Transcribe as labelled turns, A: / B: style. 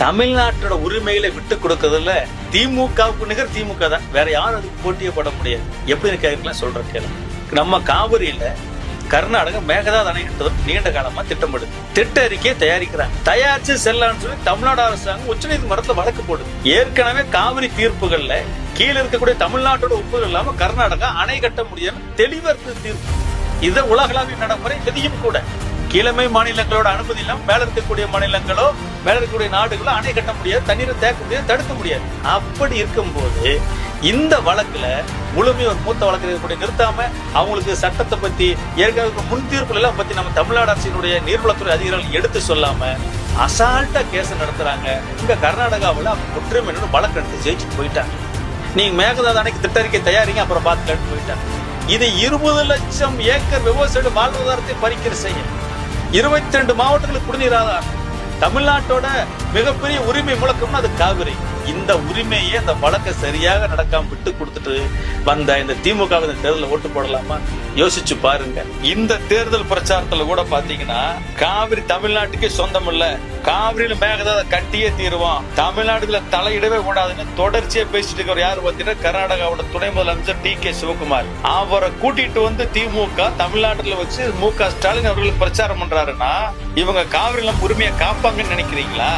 A: தமிழ்நாட்டோட உரிமைகளை விட்டு கொடுக்கறதுல திமுகவுக்கு நிகர் திமுக தான். வேற யாரும் அதுக்கு போட்டியே போட முடியாது. எப்படின்னு கேட்கலாம் சொல்றேன் கேளு. நம்ம காவிரியில கர்நாடகா மேகதாது அணை கட்டுவதற்கு நீண்ட காலமா திட்டமிடுது. திட்ட அறிக்கையை தயாரிக்கிறாங்க. தயாரிச்சு செல்லான்னு சொல்லி தமிழ்நாடு அரசாங்கம் உச்சநீதிமன்றத்துல வழக்கு போடுது. ஏற்கனவே காவிரி தீர்ப்புகள்ல கீழே இருக்கக்கூடிய தமிழ்நாட்டோட ஒப்புதல் இல்லாம கர்நாடகா அணை கட்ட முடியாது தெளிவா இருக்கு தீர்ப்பு. இது உலகளாவிய நடைமுறை. விதியும் கூட கீழமை மாநிலங்களோட அனுமதி இல்லாம மேல இருக்கக்கூடிய மாநிலங்களோ மேல இருக்கக்கூடிய நாடுகளோ அணை கட்ட முடியாது, தண்ணீரை தேக்க முடியாது, தடுக்க முடியாது. அப்படி இருக்கும்போது இந்த வழக்குல முழுமையை ஒரு மூத்த வழக்கு நிறுத்தாம அவங்களுக்கு சட்டத்தை பத்தி ஏற்கனவே முன் தீர்ப்புல எல்லாம் பத்தி நம்ம தமிழ்நாடு அரசினுடைய நீர்வளத்துறை அதிகாரிகள் எடுத்து சொல்லாம அசால்ட்டா கேஸ் நடத்துறாங்க. இங்க கர்நாடகாவில் அவங்க குற்றம் வழக்கு எடுத்து ஜெயிச்சுட்டு போயிட்டாங்க. நீங்க மேகதாது அணைக்கு திட்டறிக்கை தயாரிங்க அப்புறம் பார்த்துட்டு போயிட்டாங்க. இது 20 லட்சம் ஏக்கர் விவசாயிகள் வாழ்வாதாரத்தை பறிக்கிற செய்ய 22 மாவட்டங்களுக்கு குடிநீர் ஆதாரம். தமிழ்நாட்டோட மிகப்பெரிய உரிமை முழக்கம்னு அது காவிரி. இந்த உரிமையை அந்த வழக்கை சரியாக நடக்காம விட்டு கொடுத்துட்டு வந்த இந்த திமுக இந்த தேர்தலில் ஓட்டு போடலாமா யோசிச்சு பாருங்க. இந்த தேர்தல் பிரச்சாரத்துல கூட பாத்தீங்கன்னா காவிரி தமிழ்நாட்டுக்கே சொந்தம் இல்ல, காவிரியில மேகதாது கட்டியே தீருவோம், தமிழ்நாடுல தலையிடவே கூடாதுன்னு தொடர்ச்சியா பேசிட்டு இருக்கிற யாரு பாத்தீங்கன்னா கர்நாடகாவோட துணை முதலமைச்சர் டி.கே. சிவகுமார். அவரை கூட்டிட்டு வந்து திமுக தமிழ்நாட்டுல வச்சு மு.க. ஸ்டாலின் அவர்களுக்கு பிரச்சாரம் பண்றாருன்னா இவங்க காவிரியில உரிமையை காப்பாங்கன்னு நினைக்கிறீங்களா?